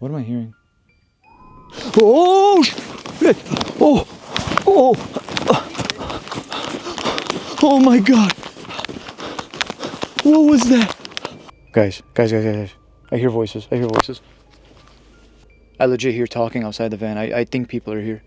What am I hearing? Oh, shit! Oh, oh, oh my God! What was that? Guys. I hear voices. I legit hear talking outside the van. I think people are here.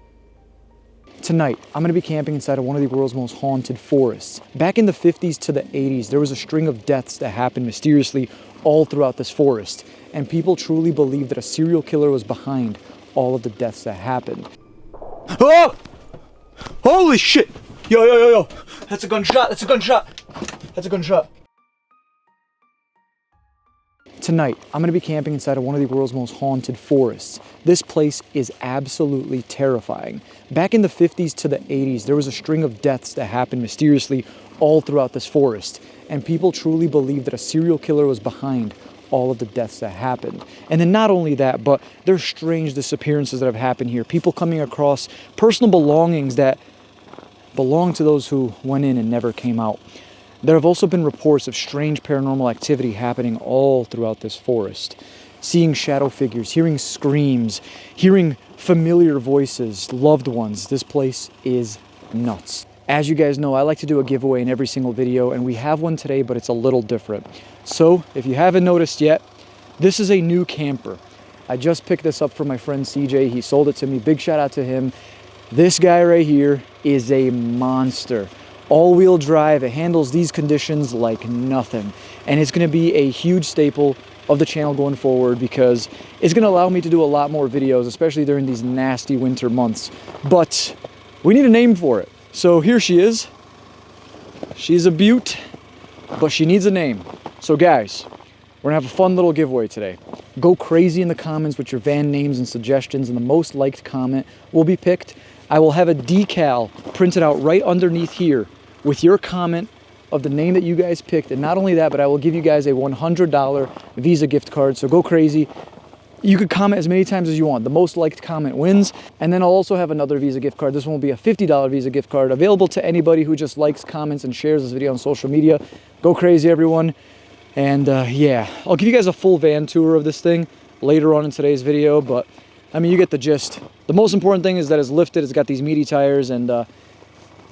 Tonight, I'm going to be camping inside of one of the world's most haunted forests. Back in the 50s to the 80s, there was a string of deaths that happened mysteriously all throughout this forest. And people truly believed that a serial killer was behind all of the deaths that happened. Oh! Holy shit! Yo. That's a gunshot. Tonight, I'm going to be camping inside of one of the world's most haunted forests. This place is absolutely terrifying. Back in the 50s to the 80s, there was a string of deaths that happened mysteriously all throughout this forest. And people truly believed that a serial killer was behind all of the deaths that happened. And then not only that, but there's strange disappearances that have happened here. People coming across personal belongings that belong to those who went in and never came out. There have also been reports of strange paranormal activity happening all throughout this forest. Seeing shadow figures, hearing screams, hearing familiar voices, loved ones. This place is nuts. As you guys know, I like to do a giveaway in every single video, and we have one today, but it's a little different. So, if you haven't noticed yet, this is a new camper. I just picked this up from my friend CJ. He sold it to me. Big shout out to him. This guy right here is a monster. All-wheel drive, it handles these conditions like nothing. And it's going to be a huge staple of the channel going forward because it's going to allow me to do a lot more videos, especially during these nasty winter months. But we need a name for it. So here she is. She's a beaut, but she needs a name. So guys, we're going to have a fun little giveaway today. Go crazy in the comments with your van names and suggestions, and the most liked comment will be picked. I will have a decal printed out right underneath here with your comment of the name that you guys picked. And not only that, but I will give you guys a $100 Visa gift card. So go crazy. You could comment as many times as you want. The most liked comment wins. And then I'll also have another Visa gift card. This one will be a $50 Visa gift card available to anybody who just likes, comments, and shares this video on social media. Go crazy, everyone. And yeah, I'll give you guys a full van tour of this thing later on in today's video, but I mean, you get the gist. The most important thing is that it's lifted, it's got these meaty tires, and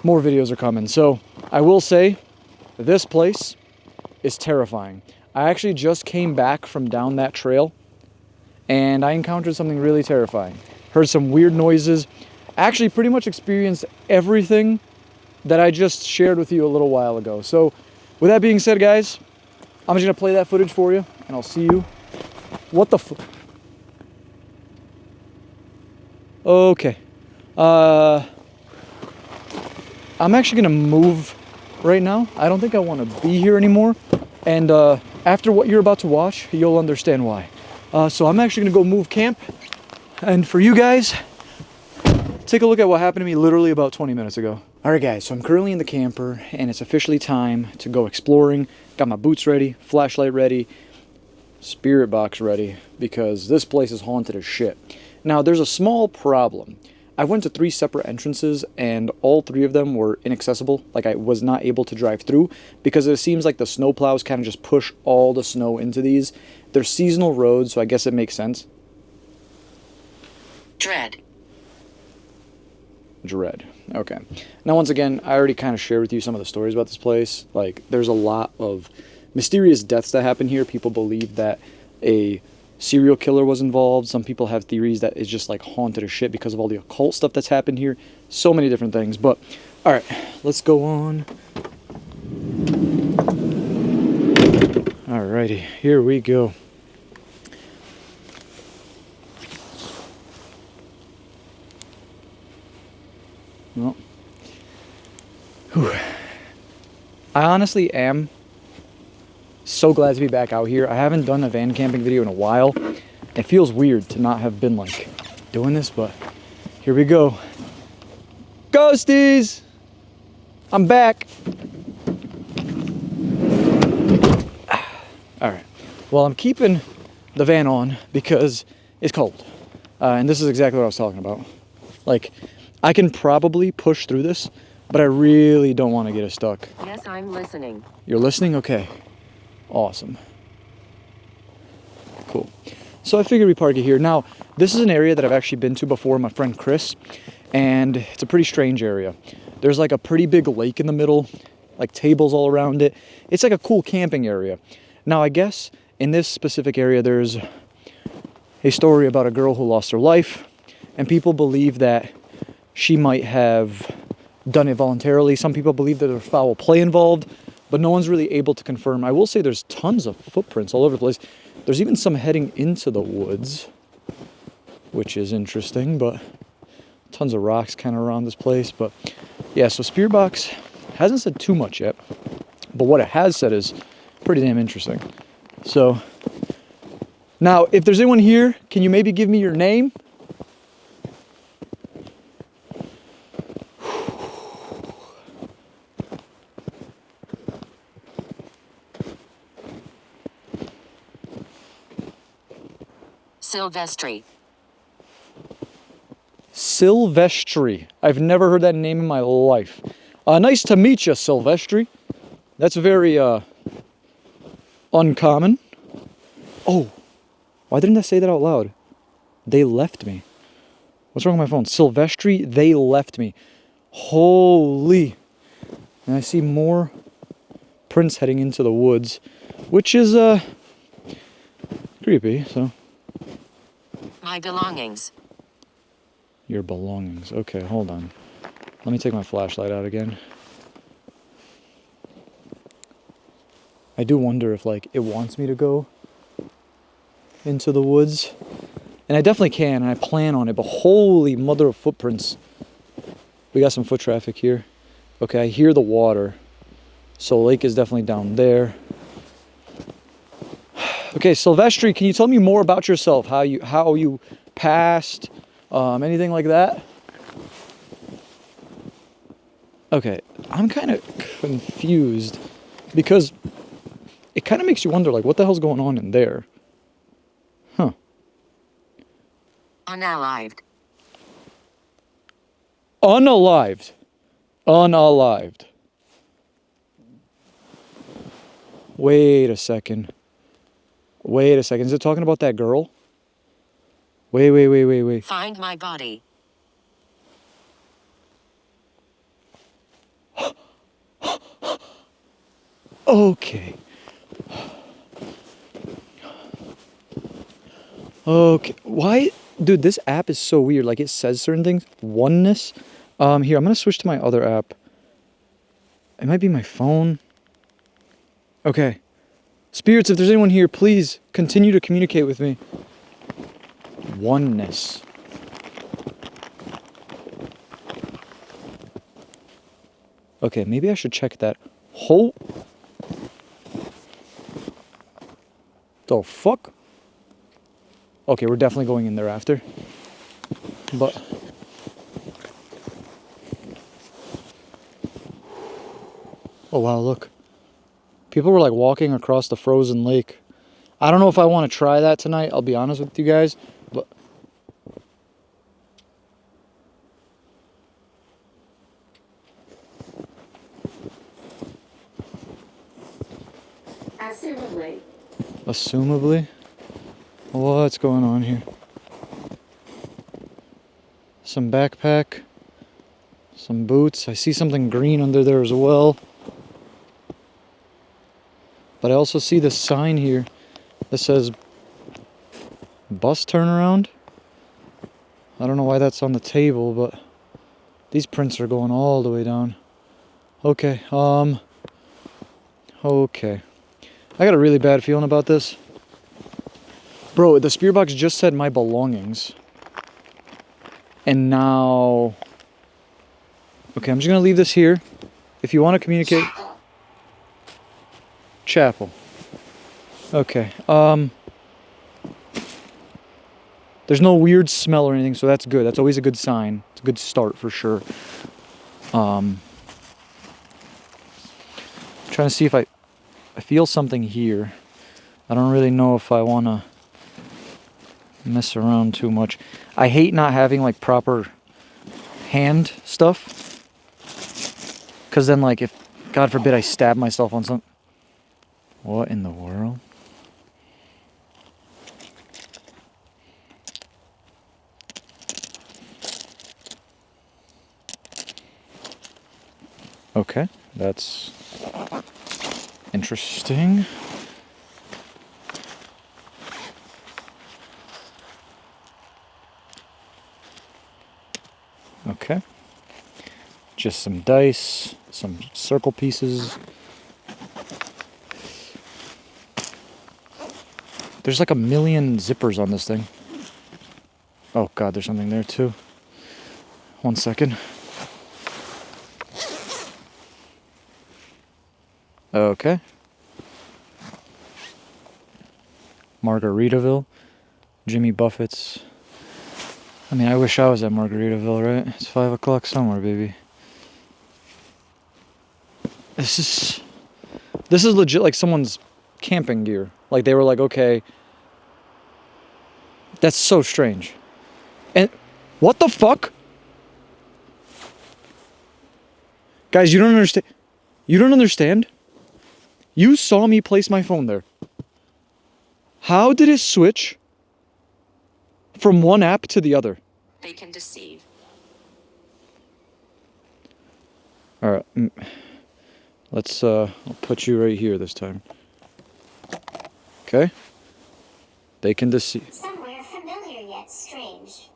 more videos are coming. So I will say, this place is terrifying. I actually just came back from down that trail, and I encountered something really terrifying. Heard some weird noises. Actually pretty much experienced everything that I just shared with you a little while ago. So with that being said, guys, I'm just gonna play that footage for you, and I'll see you. What the f... Okay. I'm actually gonna move right now. I don't think I want to be here anymore. And after what you're about to watch, you'll understand why. So I'm actually gonna go move camp. And for you guys, take a look at what happened to me literally about 20 minutes ago. All right, guys, so I'm currently in the camper, and it's officially time to go exploring. Got my boots ready, flashlight ready, spirit box ready, because this place is haunted as shit. Now, there's a small problem. I went to 3 separate entrances, and all 3 of them were inaccessible. Like, I was not able to drive through, because it seems like the snow plows kind of just push all the snow into these. They're seasonal roads, so I guess it makes sense. Dread. Okay. Now, once again, I already kind of shared with you some of the stories about this place. Like, there's a lot of mysterious deaths that happen here. People believe that a serial killer was involved. Some people have theories that it's just like haunted as shit because of all the occult stuff that's happened here. So many different things. But, all right, let's go on. Alrighty, here we go. Well, whew. I honestly am so glad to be back out here. I haven't done a van camping video in a while. It feels weird to not have been like doing this, but here we go. Ghosties! I'm back. All right. Well, I'm keeping the van on because it's cold. And this is exactly what I was talking about. Like, I can probably push through this, but I really don't want to get it stuck. Yes, I'm listening. You're listening? Okay. Awesome. Cool. So I figured we park it here. Now, this is an area that I've actually been to before, my friend Chris, and it's a pretty strange area. There's like a pretty big lake in the middle, like tables all around it. It's like a cool camping area. Now, I guess in this specific area, there's a story about a girl who lost her life, and people believe that she might have done it voluntarily. Some people believe that there's foul play involved, but no one's really able to confirm. I will say there's tons of footprints all over the place. There's even some heading into the woods, which is interesting, but tons of rocks kind of around this place. But yeah, so Spirit Box hasn't said too much yet, but what it has said is pretty damn interesting. So now, if there's anyone here, can you maybe give me your name? Silvestri. Silvestri. I've never heard that name in my life. Nice to meet you, Silvestri. That's very uncommon. Oh, why didn't I say that out loud? They left me. What's wrong with my phone? Silvestri, they left me. Holy. And I see more prints heading into the woods, which is creepy, so. My belongings. Your belongings. Okay, hold on. Let me take my flashlight out again. I do wonder if, like, it wants me to go into the woods. And I definitely can, and I plan on it, but holy mother of footprints. We got some foot traffic here. Okay, I hear the water. So lake is definitely down there. Okay, Silvestri, can you tell me more about yourself? How you passed, anything like that? Okay, I'm kind of confused because it kind of makes you wonder, like, what the hell's going on in there? Huh. Unalived. Unalived. Unalived. Wait a second. Wait a second. Is it talking about that girl? Wait. Find my body. Okay. Okay. Why? Dude, this app is so weird. Like, it says certain things. Oneness. Here, I'm going to switch to my other app. It might be my phone. Okay. Spirits, if there's anyone here, please continue to communicate with me. Oneness. Okay, maybe I should check that. The fuck? Okay, we're definitely going in there after. But oh wow, look. People were like walking across the frozen lake. I don't know if I want to try that tonight, I'll be honest with you guys, but assumably? What's going on here? Some backpack, some boots. I see something green under there as well. But I also see this sign here that says bus turnaround. I don't know why that's on the table, but these prints are going all the way down. Okay, okay. I got a really bad feeling about this. Bro, the spirit box just said my belongings. And now... Okay, I'm just gonna leave this here. If you want to communicate... Chapel. Okay, there's no weird smell or anything, so that's good. That's always a good sign. It's a good start for sure. Trying to see if I feel something here. I don't really know if I want to mess around too much. I hate not having like proper hand stuff, because then like if God forbid I stab myself on something. What in the world? Okay, that's interesting. Okay. Just some dice, some circle pieces. There's like a million zippers on this thing. Oh god, there's something there too. 1 second. Okay. Margaritaville. Jimmy Buffett's. I mean, I wish I was at Margaritaville, right? It's 5 o'clock somewhere, baby. This is legit like someone's camping gear. Like they were like, okay, that's so strange. And what the fuck? Guys, you don't understand. You don't understand? You saw me place my phone there. How did it switch from one app to the other? They can deceive. All right. Let's I'll put you right here this time. Okay? They can deceive. Somewhere familiar yet strange.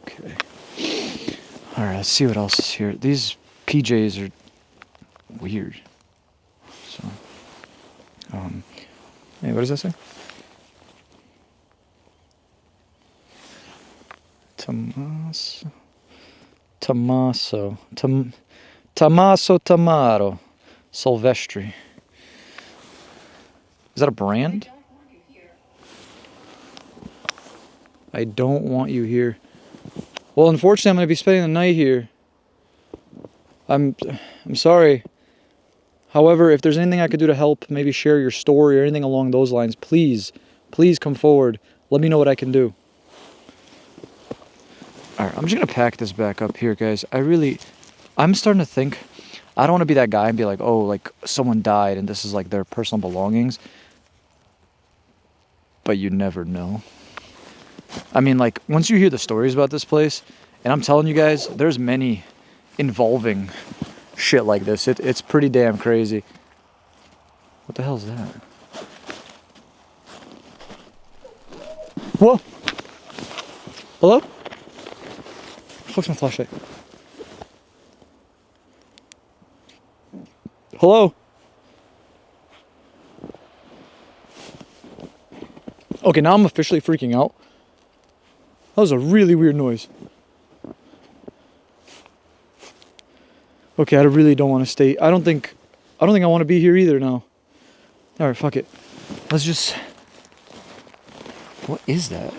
Okay. All right, let's see what else is here. These PJs are weird. So, hey, what does that say? Tommaso Tamaro, Silvestri. Is that a brand? I don't want you here. Well, unfortunately, I'm going to be spending the night here. I'm sorry. However, if there's anything I could do to help, maybe share your story or anything along those lines, please come forward. Let me know what I can do. All right, I'm just going to pack this back up here, guys. I'm starting to think, I don't want to be that guy and be like, oh, like someone died and this is like their personal belongings. But you never know. I mean, like, once you hear the stories about this place, and I'm telling you guys, there's many involving shit like this. It's pretty damn crazy. What the hell is that? Whoa! Hello? Fuck's my flashlight? Hello? Okay, now I'm officially freaking out. That was a really weird noise. Okay, I really don't want to stay. I don't think I want to be here either now. All right, fuck it. Let's just. What is that?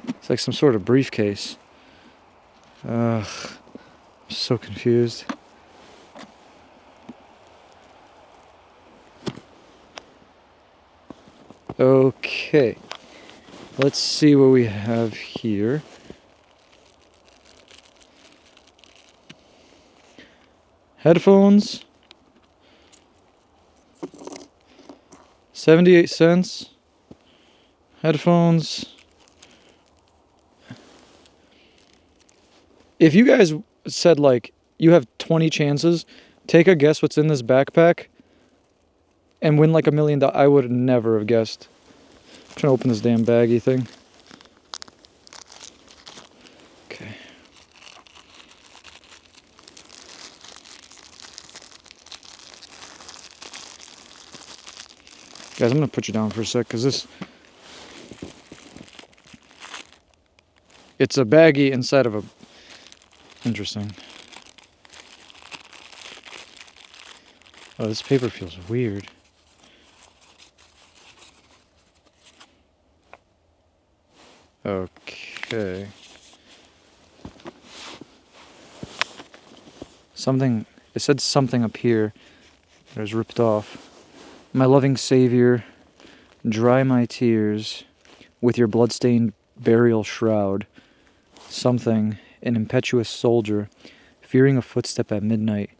It's like some sort of briefcase. Ugh, I'm so confused. Okay, let's see what we have here. Headphones, 78 cents. Headphones. If you guys said like you have 20 chances, take a guess what's in this backpack and win like $1 million, I would never have guessed. I'm trying to open this damn baggy thing. Okay. Guys, I'm going to put you down for a sec because it's a baggie inside of a... Interesting. Oh, this paper feels weird. Okay. It said something up here that was ripped off. My loving Savior, dry my tears with your bloodstained burial shroud. Something, an impetuous soldier, fearing a footstep at midnight,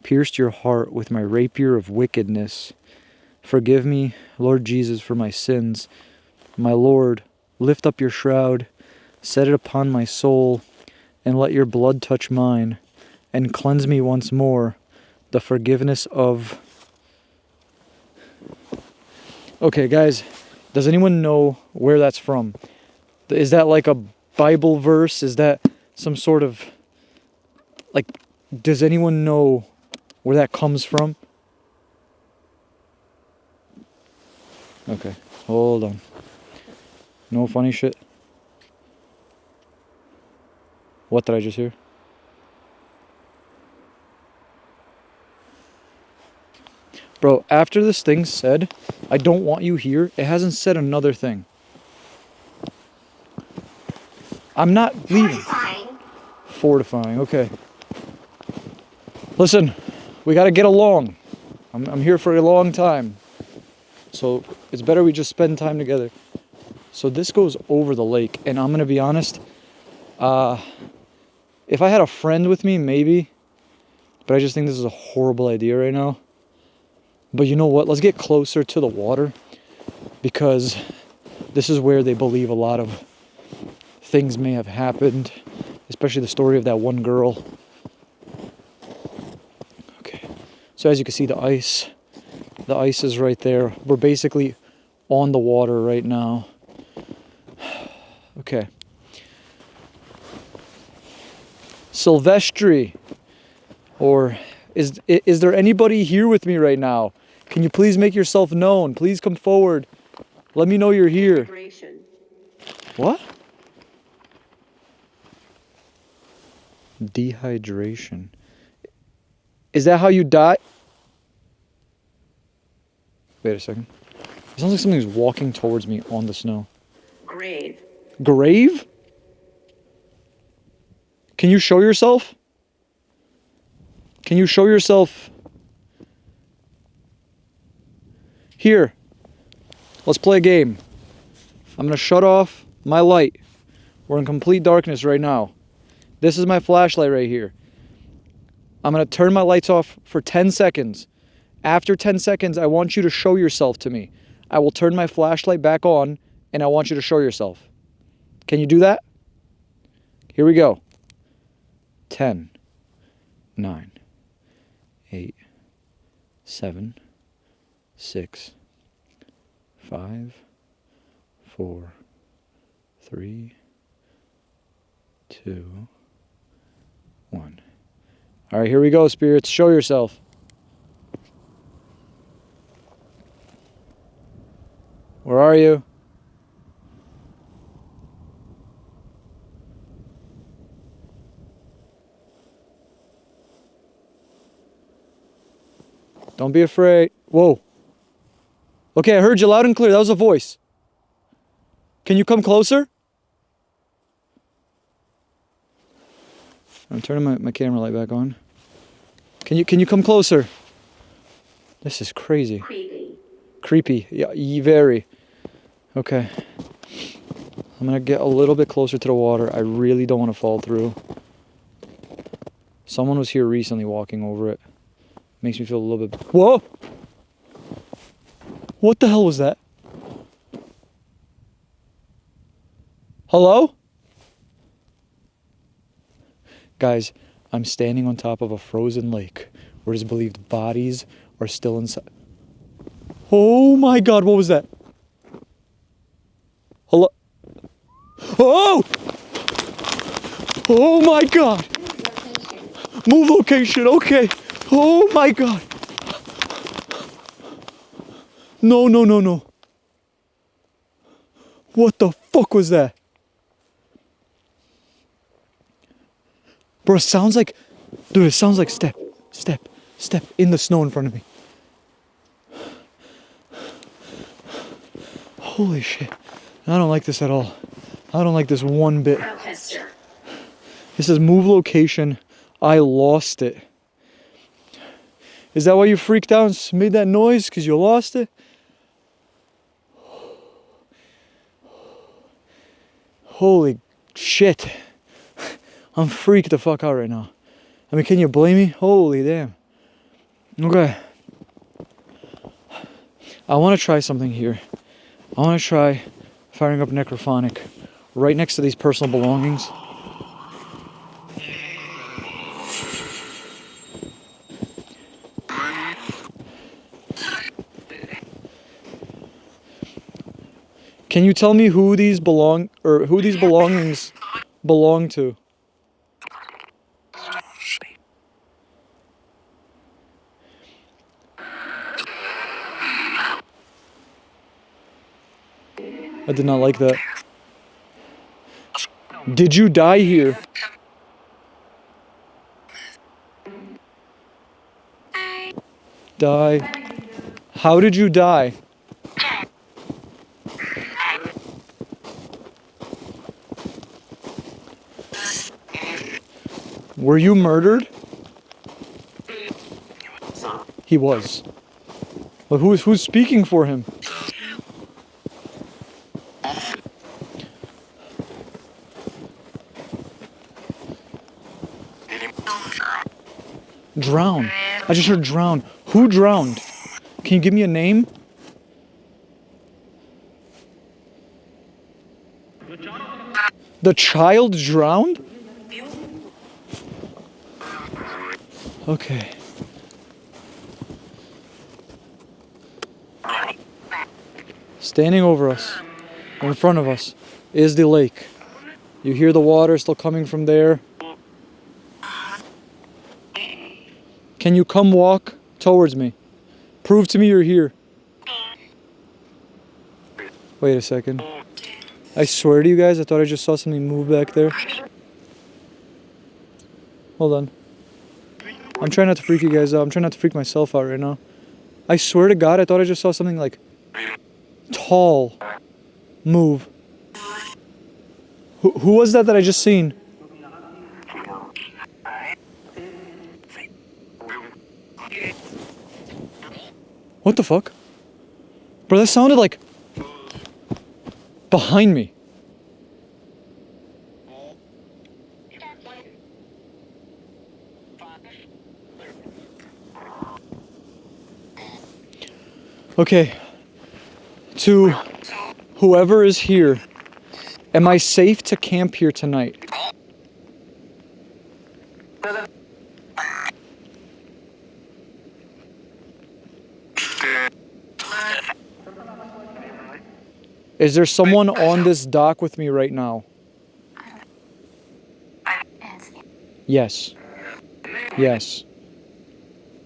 pierced your heart with my rapier of wickedness. Forgive me, Lord Jesus, for my sins. My Lord, lift up your shroud, set it upon my soul, and let your blood touch mine, and cleanse me once more, the forgiveness of... Okay, guys, does anyone know where that's from? Is that like a Bible verse? Is that some sort of... Like, does anyone know where that comes from? Okay, hold on. No funny shit. What did I just hear? Bro, after this thing said, I don't want you here, it hasn't said another thing. I'm not leaving. Fortifying. Fortifying, okay. Listen, we gotta get along. I'm here for a long time. So it's better we just spend time together. So this goes over the lake, and I'm gonna be honest, if I had a friend with me, maybe, but I just think this is a horrible idea right now. But you know what? Let's get closer to the water, because this is where they believe a lot of things may have happened, especially the story of that one girl. Okay, so as you can see, the ice is right there. We're basically on the water right now. Okay. Silvestri, or is there anybody here with me right now? Can you please make yourself known? Please come forward. Let me know you're here. What? Dehydration. Is that how you die? Wait a second. It sounds like something's walking towards me on the snow. Grave. Grave? Can you show yourself? Can you show yourself? Here. Let's play a game. I'm going to shut off my light. We're in complete darkness right now. This is my flashlight right here. I'm going to turn my lights off for 10 seconds. After 10 seconds, I want you to show yourself to me. I will turn my flashlight back on, and I want you to show yourself. Can you do that? Here we go. 10, 9, 8, 7, 6, 5, 4, 3, 2, 1. All right, here we go, spirits. Show yourself. Where are you? Don't be afraid. Whoa. Okay, I heard you loud and clear. That was a voice. Can you come closer? I'm turning my camera light back on. Can you come closer? This is crazy. Creepy. Creepy. Yeah, very. Okay. I'm gonna get a little bit closer to the water. I really don't want to fall through. Someone was here recently walking over it. Makes me feel a little bit... Whoa! What the hell was that? Hello? Guys, I'm standing on top of a frozen lake where it is believed bodies are still inside. Oh my God, what was that? Hello? Oh! Oh my God! Move location, okay. Oh my God. No, no, no, no. What the fuck was that? Bro, it sounds like... Dude, it sounds like step in the snow in front of me. Holy shit. I don't like this at all. I don't like this one bit. Protester. It says move location. I lost it. Is that why you freaked out and made that noise? Because you lost it? Holy shit. I'm freaked the fuck out right now. I mean, can you blame me? Holy damn. Okay. I want to try something here. I want to try firing up necrophonic right next to these personal belongings. Can you tell me who these belongings belong to? I did not like that. Did you die here? Die. How did you die? Were you murdered? He was. But who's speaking for him? Drown. I just heard drown. Who drowned? Can you give me a name? The child drowned? Okay. Standing over us, in front of us, is the lake. You hear the water still coming from there. Can you come walk towards me? Prove to me you're here. Wait a second. I swear to you guys, I thought I just saw something move back there. Hold on. I'm trying not to freak you guys out. I'm trying not to freak myself out right now. I swear to God, I thought I just saw something like tall move. Who was that I just seen? What the fuck? Bro, that sounded like behind me. Okay. To whoever is here, am I safe to camp here tonight? Is there someone on this dock with me right now? Yes. Yes.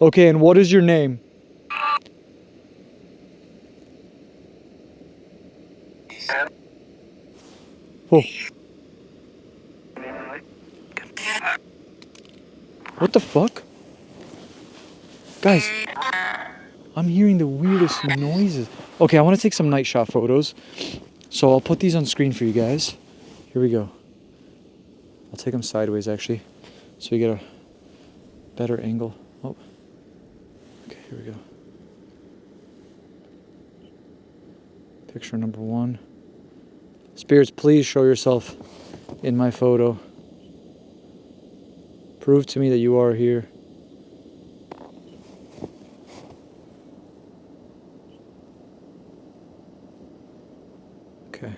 Okay, and what is your name? Oh. What the fuck? Guys, I'm hearing the weirdest noises. Okay, I want to take some night shot photos. So I'll put these on screen for you guys. Here we go. I'll take them sideways actually, so you get a better angle. Oh. Okay, here we go. Picture number 1. Spirits, please show yourself in my photo. Prove to me that you are here. Okay.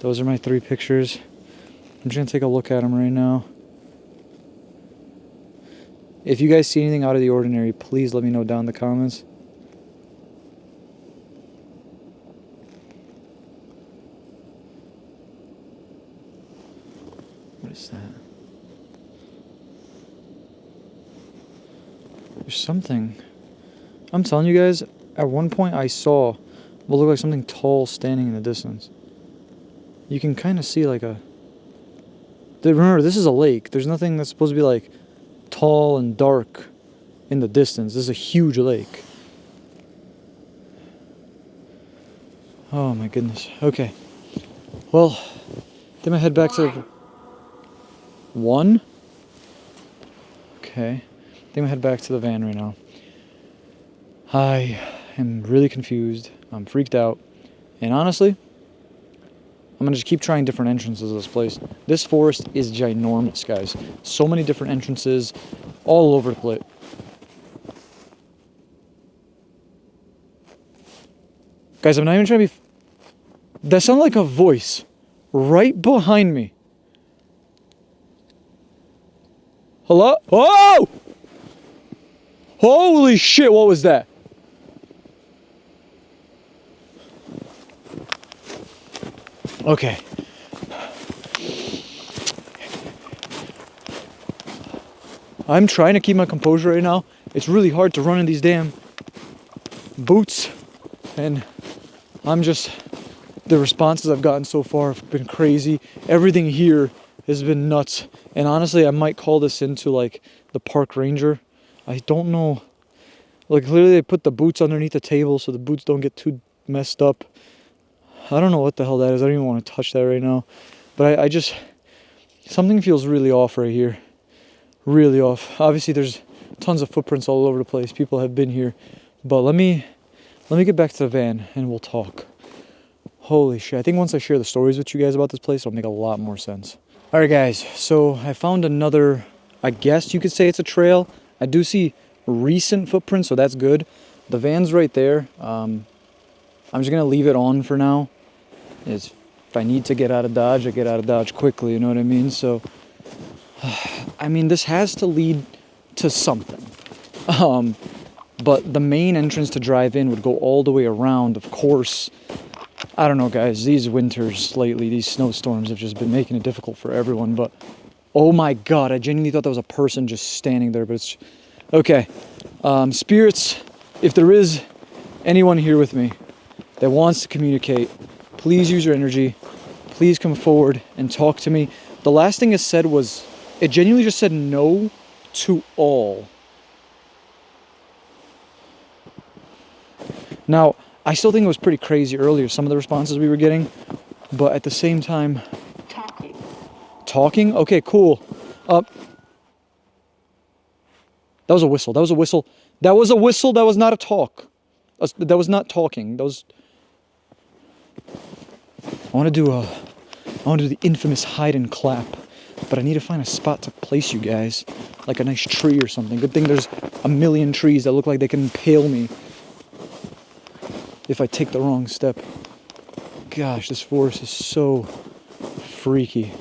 Those are my 3 pictures. I'm just gonna take a look at them right now. If you guys see anything out of the ordinary, please let me know down in the comments. What is that? There's something. I'm telling you guys, at one point I saw what looked like something tall standing in the distance. You can kind of see like a... Remember, this is a lake. There's nothing that's supposed to be like tall and dark in the distance. This is a huge lake. Oh my goodness. Okay. Well, I'm gonna head back to the... 1? Okay. I'm gonna head back to the van right now. I am really confused. I'm freaked out. And honestly, I'm gonna just keep trying different entrances to this place. This forest is ginormous, guys. So many different entrances all over the place. Guys, I'm not even trying to be... That sounded like a voice right behind me. Hello? Oh! Holy shit, what was that? Okay. I'm trying to keep my composure right now. It's really hard to run in these damn boots, and I'm just... The responses I've gotten so far have been crazy. Everything here has been nuts. And honestly, I might call this into like the park ranger. I don't know. Like clearly they put the boots underneath the table so the boots don't get too messed up. I don't know what the hell that is. I don't even want to touch that right now. But I just, something feels really off right here. Really off. Obviously there's tons of footprints all over the place. People have been here. But let me get back to the van and we'll talk. Holy shit, I think once I share the stories with you guys about this place, it'll make a lot more sense. All right, guys, so I found another, I guess you could say it's a trail. I do see recent footprints, so that's good. The van's right there. I'm just gonna leave it on for now. If I need to get out of Dodge, I get out of Dodge quickly, you know what I mean? So, I mean, this has to lead to something. But the main entrance to drive in would go all the way around, of course. I don't know, guys, these winters lately, these snowstorms have just been making it difficult for everyone, but oh my god, I genuinely thought that was a person just standing there, but it's... Okay, spirits, if there is anyone here with me that wants to communicate, please use your energy, please come forward and talk to me. The last thing it said was, it genuinely just said no to all. Now, I still think it was pretty crazy earlier, some of the responses we were getting, but at the same time... Talking. Talking? Okay, cool. That was a whistle, that was a whistle. That was a whistle, that was not a talk. That was not talking, that was... I want to do the infamous hide and clap, but I need to find a spot to place you guys, like a nice tree or something. Good thing there's a million trees that look like they can impale me if I take the wrong step. Gosh, this forest is so freaky.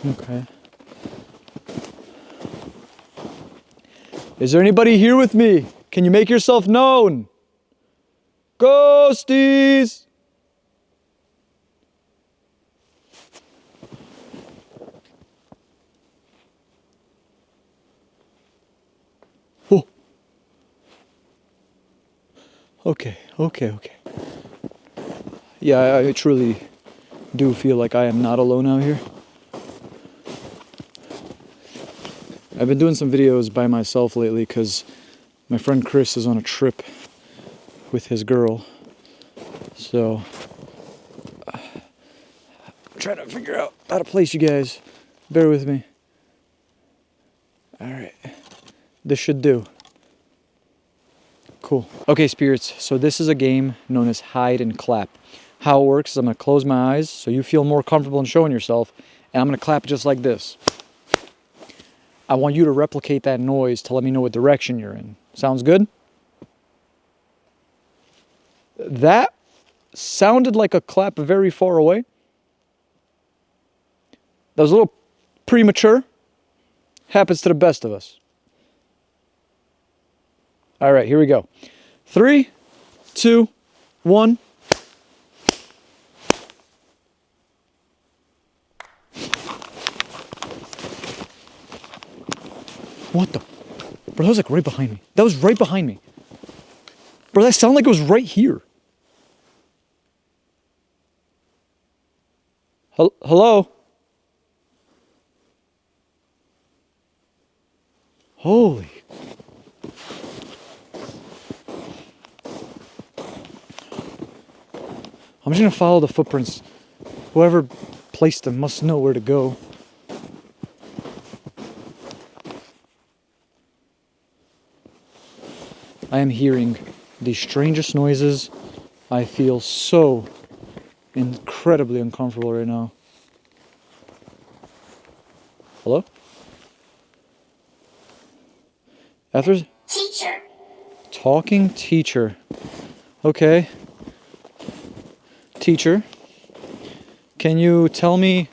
Okay. Is there anybody here with me? Can you make yourself known? Ghosties! Oh. Okay. Yeah, I truly do feel like I am not alone out here. I've been doing some videos by myself lately because my friend Chris is on a trip with his girl. So, I'm trying to figure out how to place you guys. Bear with me. Alright. This should do. Cool. Okay, spirits, so this is a game known as hide and clap. How it works is I'm going to close my eyes so you feel more comfortable in showing yourself, and I'm going to clap just like this. I want you to replicate that noise to let me know what direction you're in. Sounds good? That sounded like a clap very far away. That was a little premature. Happens to the best of us. All right, here we go. 3, 2, 1. What the? Bro, that was like right behind me. That was right behind me. Bro, that sounded like it was right here. Hello? Holy. I'm just gonna follow the footprints. Whoever placed them must know where to go. I am hearing the strangest noises. I feel so incredibly uncomfortable right now. Hello? After Teacher. talking teacher. Okay. Teacher, can you tell me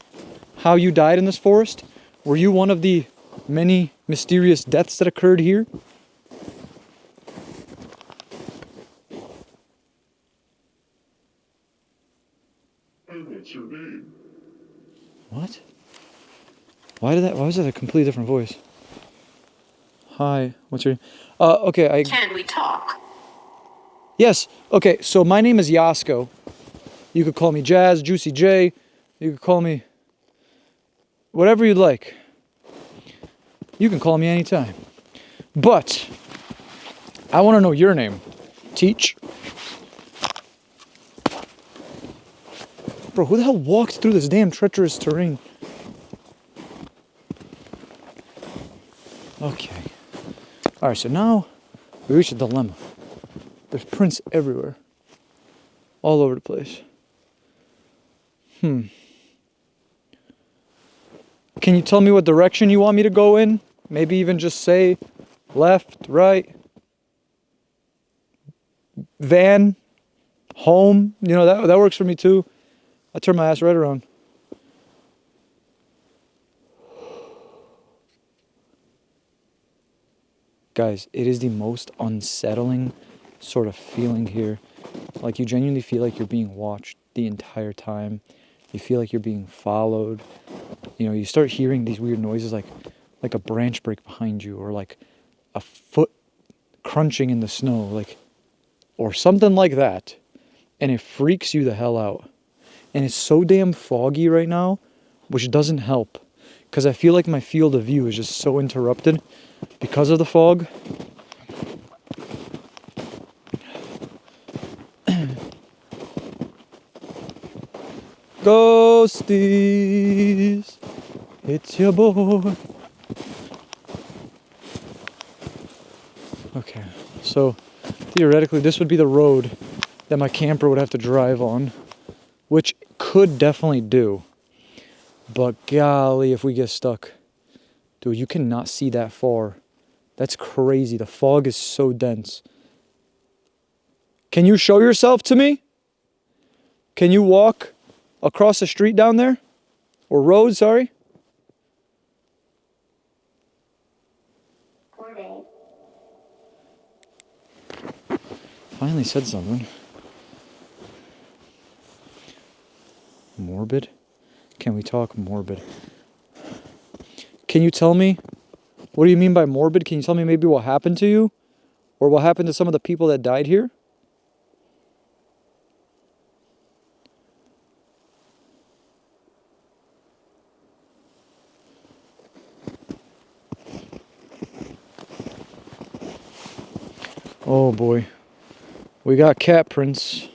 how you died in this forest? Were you one of the many mysterious deaths that occurred here? What's your name? What? Why was that a completely different voice? Hi, what's your... okay, Can we talk? Yes, okay, so my name is Jasko. You could call me Jazz, Juicy J. You could call me whatever you'd like. You can call me anytime. But I want to know your name. Teach. Bro, who the hell walked through this damn treacherous terrain? Okay. Alright, so now we reach a dilemma. There's prints everywhere. All over the place. Can you tell me what direction you want me to go in? Maybe even just say left, right, van, home. You know, that works for me too. I turn my ass right around. Guys, it is the most unsettling sort of feeling here. Like you genuinely feel like you're being watched the entire time. You feel like you're being followed. You know, you start hearing these weird noises like a branch break behind you, or like a foot crunching in the snow, like, or something like that. And it freaks you the hell out. And it's so damn foggy right now, which doesn't help, because I feel like my field of view is just so interrupted because of the fog. Ghosties, it's your boy. Okay, so theoretically this would be the road that my camper would have to drive on, which could definitely do. But golly, if we get stuck. Dude, you cannot see that far. That's crazy. The fog is so dense. Can you show yourself to me? Can you walk across the street down there? Or road, sorry? Finally said something. Morbid? Can we talk morbid? Can you tell me, what do you mean by morbid? Can you tell me maybe what happened to you? Or what happened to some of the people that died here? Oh boy. We got cat prints.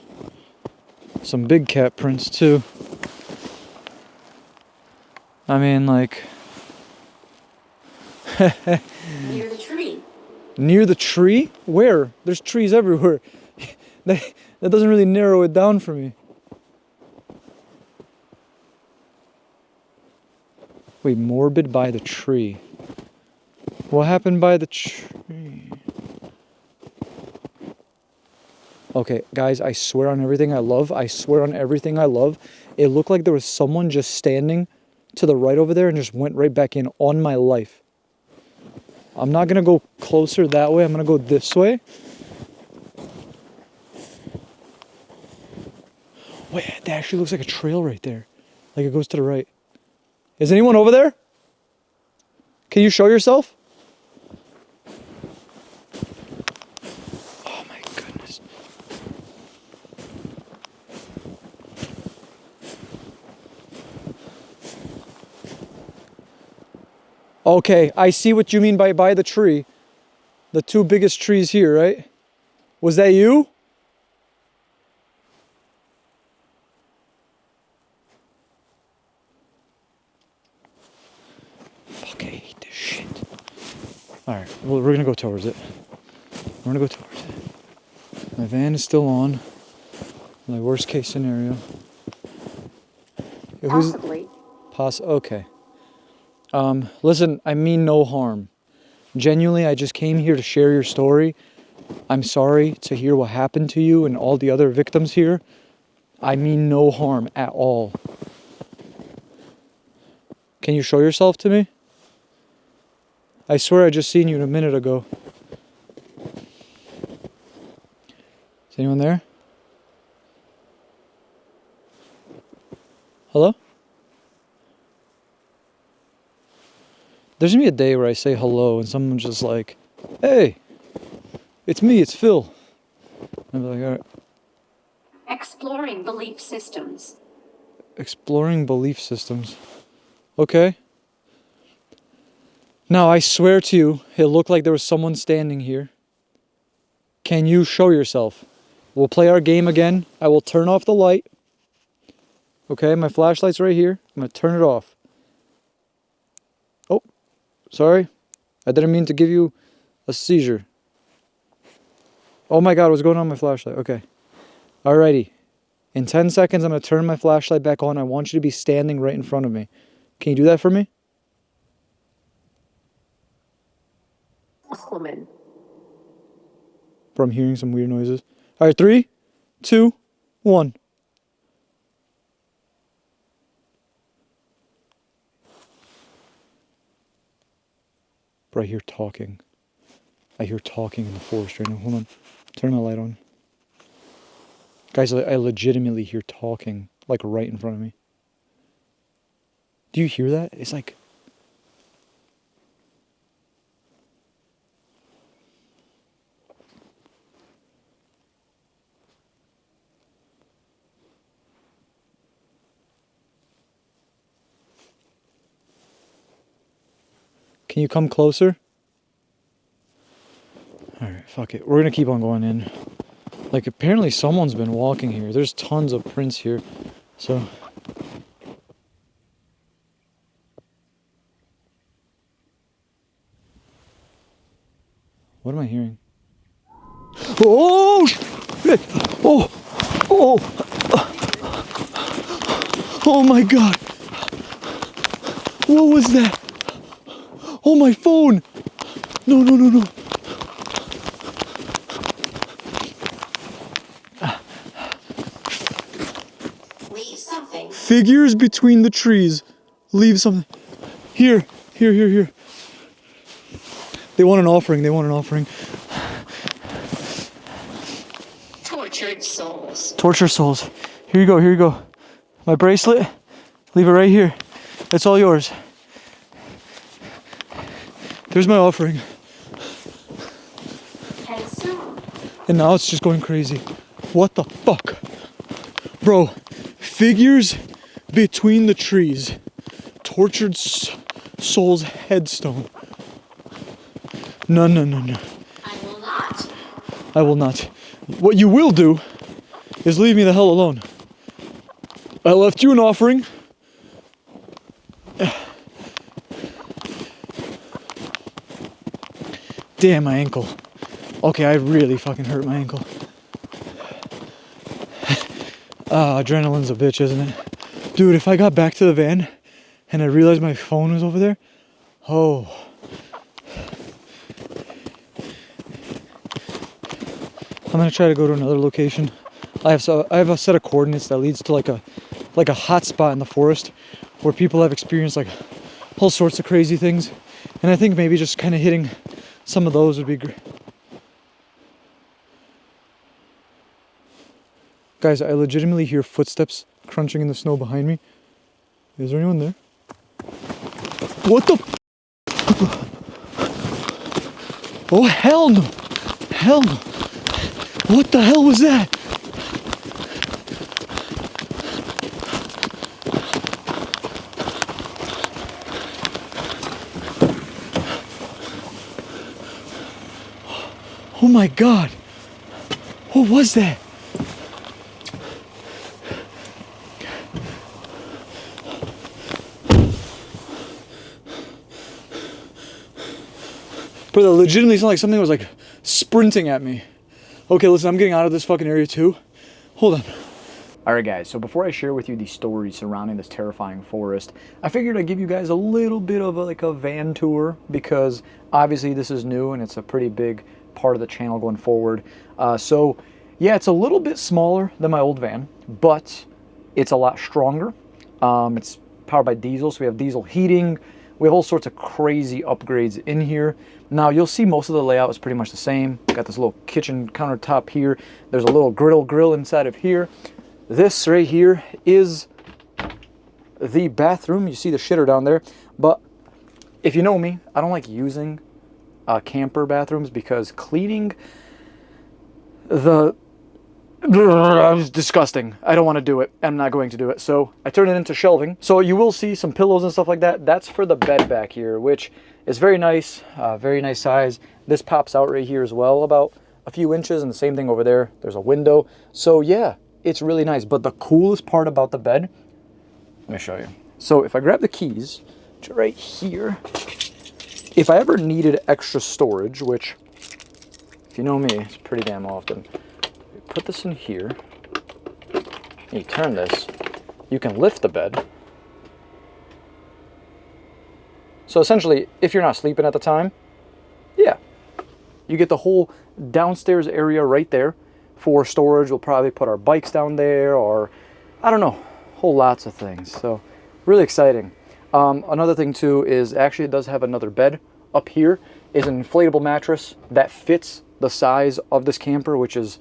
Some big cat prints too. I mean, like... Near the tree. Near the tree? Where? There's trees everywhere. that doesn't really narrow it down for me. Wait, morbid by the tree. What happened by the tree? Okay, guys, I swear on everything I love. I swear on everything I love. It looked like there was someone just standing to the right over there and just went right back in on my life. I'm not gonna go closer that way. I'm gonna go this way. Wait, that actually looks like a trail right there. Like it goes to the right. Is anyone over there? Can you show yourself? Oh my goodness. Okay, I see what you mean by the tree. The two biggest trees here, right? Was that you? Fuck, I hate this shit. Alright, well, we're gonna go towards it. We're gonna go towards it. My van is still on. My worst case scenario. Possibly. Okay. Listen, I mean no harm. Genuinely, I just came here to share your story. I'm sorry to hear what happened to you and all the other victims here. I mean no harm at all. Can you show yourself to me? I swear I just seen you a minute ago. Is anyone there? Hello? There's gonna be a day where I say hello and someone's just like, hey, it's me, it's Phil. I'm like, all right. Exploring belief systems. Exploring belief systems. Okay. Now, I swear to you, it looked like there was someone standing here. Can you show yourself? We'll play our game again. I will turn off the light. Okay, my flashlight's right here. I'm going to turn it off. Oh, sorry. I didn't mean to give you a seizure. Oh my God, what's going on with my flashlight? Okay. Alrighty. In 10 seconds, I'm going to turn my flashlight back on. I want you to be standing right in front of me. Can you do that for me? Woman. Bro, I'm hearing some weird noises. All right, 3, 2, 1. Bro, I hear talking. I hear talking in the forest right now. Hold on. Turn my light on. Guys, I legitimately hear talking, like right in front of me. Do you hear that? It's like... Can you come closer? Alright, fuck it. We're gonna keep on going in. Like, apparently someone's been walking here. There's tons of prints here. So... What am I hearing? Oh, shit! Oh! Oh! Oh my God! What was that? Oh, my phone! No, no, no, no. Leave something. Figures between the trees. Leave something. Here, here, here, here. They want an offering. They want an offering. Tortured souls. Torture souls. Here you go, here you go. My bracelet. Leave it right here. It's all yours. There's my offering. And soon. And now it's just going crazy. What the fuck? Bro, figures between the trees. Tortured soul's headstone. No, no, no, no. I will not. I will not. What you will do is leave me the hell alone. I left you an offering. Damn, my ankle. Okay, I really fucking hurt my ankle. Adrenaline's a bitch, isn't it? Dude, if I got back to the van and I realized my phone was over there, oh. I'm gonna try to go to another location. I have a set of coordinates that leads to like a hot spot in the forest where people have experienced like all sorts of crazy things, and I think maybe just kind of hitting some of those would be great. Guys, I legitimately hear footsteps crunching in the snow behind me. Is there anyone there? What the? Oh hell no! Hell no! What the hell was that? Oh my God! What was that? Bro, that legitimately sounded like something was like sprinting at me. Okay, listen, I'm getting out of this fucking area too. Hold on. Alright guys, so before I share with you the stories surrounding this terrifying forest, I figured I'd give you guys a little bit of a van tour, because obviously this is new and it's a pretty big part of the channel going forward. So Yeah, it's a little bit smaller than my old van, but it's a lot stronger. It's powered by diesel, so we have diesel heating. We have all sorts of crazy upgrades in here. Now, you'll see most of the layout is pretty much the same. Got this little kitchen countertop here. There's a little grill inside of here. This right here is the bathroom. You see the shitter down there. But if you know me, I don't like using camper bathrooms because cleaning the... It's disgusting. I don't want to do it. I'm not going to do it. So I turned it into shelving. So you will see some pillows and stuff like that. That's for the bed back here, which is very nice size. This pops out right here as well, about a few inches, and the same thing over there. There's a window. So yeah, it's really nice. But the coolest part about the bed, let me show you. So if I grab the keys, which are right here, if I ever needed extra storage, which if you know me, it's pretty damn often. Put this in here, and you turn this, you can lift the bed. So essentially, if you're not sleeping at the time, yeah, you get the whole downstairs area right there for storage. We'll probably put our bikes down there, or I don't know, whole lots of things. So really exciting. Another thing too is actually it does have another bed up here. Is an inflatable mattress that fits the size of this camper, which is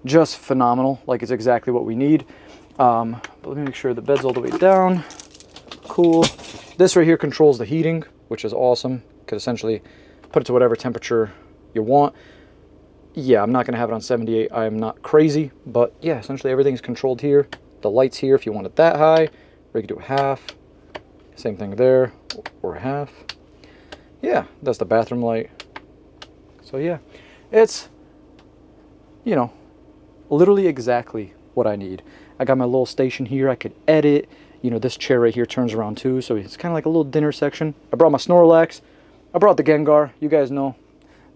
just phenomenal. Like, it's exactly what we need. But let me make sure the bed's all the way down. Cool. This right here controls the heating, which is awesome. You could essentially put it to whatever temperature you want. Yeah, I'm not going to have it on 78. I am not crazy. But yeah, essentially everything's controlled here. The lights here, if you want it that high, or you could do half. Same thing there, or half. Yeah, that's the bathroom light. So yeah, it's, you know, literally exactly what I need. I got my little station here. I could edit. You know, this chair right here turns around too, so it's kind of like a little dinner section. I brought my Snorlax. I brought the Gengar. You guys know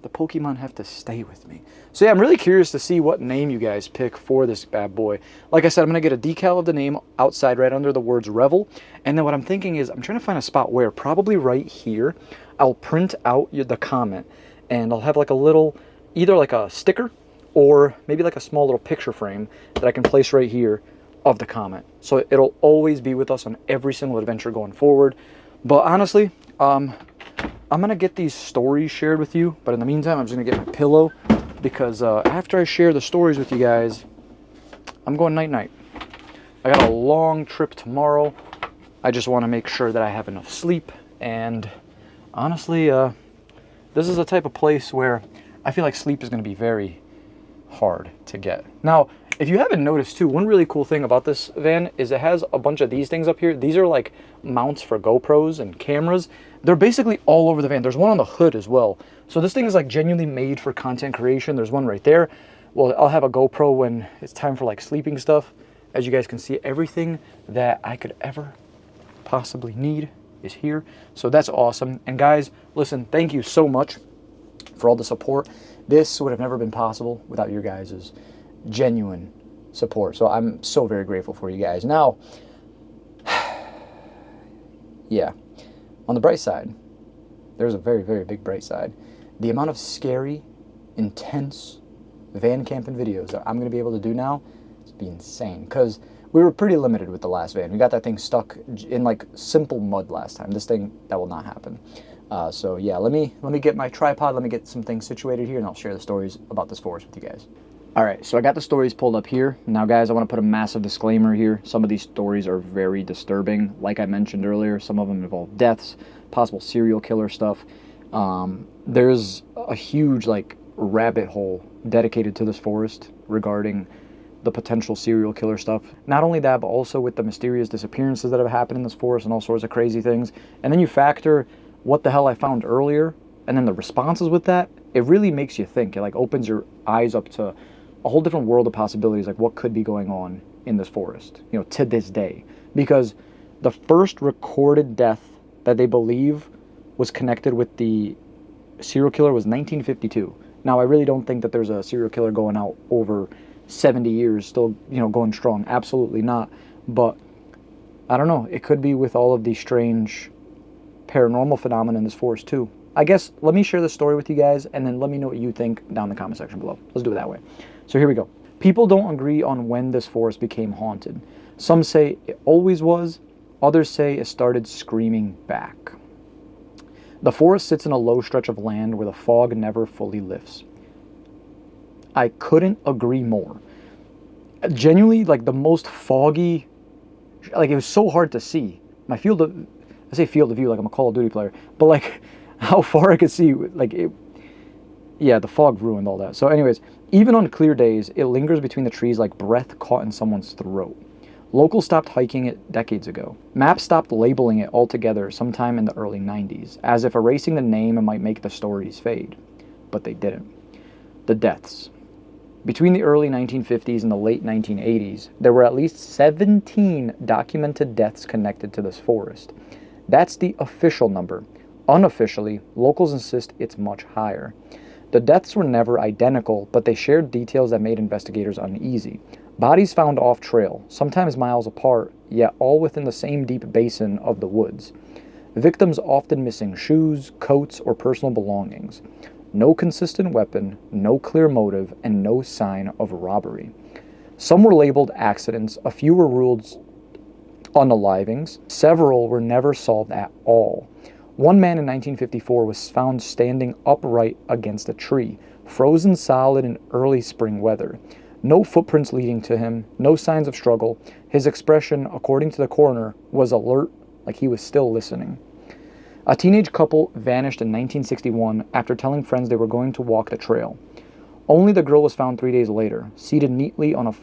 the Pokemon have to stay with me. So yeah, I'm really curious to see what name you guys pick for this bad boy. Like I said, I'm going to get a decal of the name outside right under the words Revel. And then what I'm thinking is I'm trying to find a spot where, probably right here, I'll print out the comment. And I'll have like a little, either like a sticker or maybe like a small little picture frame that I can place right here of the comment. So it'll always be with us on every single adventure going forward. But honestly, I'm going to get these stories shared with you. But in the meantime, I'm just going to get my pillow, because after I share the stories with you guys, I'm going night-night. I got a long trip tomorrow. I just want to make sure that I have enough sleep. And honestly, this is a type of place where I feel like sleep is going to be very hard to get. Now, if you haven't noticed too, one really cool thing about this van is it has a bunch of these things up here. These are like mounts for GoPros and cameras. They're basically all over the van. There's one on the hood as well. So this thing is like genuinely made for content creation. There's one right there. Well, I'll have a GoPro when it's time for like sleeping stuff. As you guys can see, everything that I could ever possibly need is here. So that's awesome. And guys, listen, thank you so much for all the support. This would have never been possible without your guys' genuine support. So I'm so very grateful for you guys. Now, yeah, on the bright side, there's a very, very big bright side. The amount of scary, intense van camping videos that I'm going to be able to do now is be insane, because we were pretty limited with the last van. We got that thing stuck in like simple mud last time. This thing, that will not happen. So yeah, let me get my tripod, let me get some things situated here, and I'll share the stories about this forest with you guys. All right, so I got the stories pulled up here. Now guys, I want to put a massive disclaimer here. Some of these stories are very disturbing. Like I mentioned earlier, some of them involve deaths, possible serial killer stuff. There's a huge like rabbit hole dedicated to this forest regarding the potential serial killer stuff. Not only that, but also with the mysterious disappearances that have happened in this forest and all sorts of crazy things. And then you factor what the hell I found earlier, and then the responses with that, it really makes you think. It like opens your eyes up to a whole different world of possibilities, like what could be going on in this forest, you know, to this day. Because the first recorded death that they believe was connected with the serial killer was 1952. Now, I really don't think that there's a serial killer going out over 70 years, still, you know, going strong. Absolutely not. But I don't know. It could be with all of these strange paranormal phenomena in this forest too. I guess let me share the story with you guys, and then let me know what you think down in the comment section below. Let's do it that way. So here we go. People don't agree on when this forest became haunted. Some say it always was, others say it started screaming back. The forest sits in a low stretch of land where the fog never fully lifts. I couldn't agree more. Genuinely, like the most foggy, like it was so hard to see. My field of, I say field of view like I'm a Call of Duty player, but like how far I could see, like it, yeah, the fog ruined all that. So anyways, even on clear days, it lingers between the trees like breath caught in someone's throat. Locals stopped hiking it decades ago. Maps stopped labeling it altogether sometime in the early 90s, as if erasing the name might make the stories fade. But they didn't. The deaths. Between the early 1950s and the late 1980s, there were at least 17 documented deaths connected to this forest. That's the official number. Unofficially, locals insist it's much higher. The deaths were never identical, but they shared details that made investigators uneasy. Bodies found off-trail, sometimes miles apart, yet all within the same deep basin of the woods. Victims often missing shoes, coats, or personal belongings. No consistent weapon, no clear motive, and no sign of robbery. Some were labeled accidents, a few were ruled unalivings, several were never solved at all. One man in 1954 was found standing upright against a tree, frozen solid in early spring weather. No footprints leading to him, no signs of struggle. His expression, according to the coroner, was alert, like he was still listening. A teenage couple vanished in 1961 after telling friends they were going to walk the trail. Only the girl was found 3 days later, seated neatly on a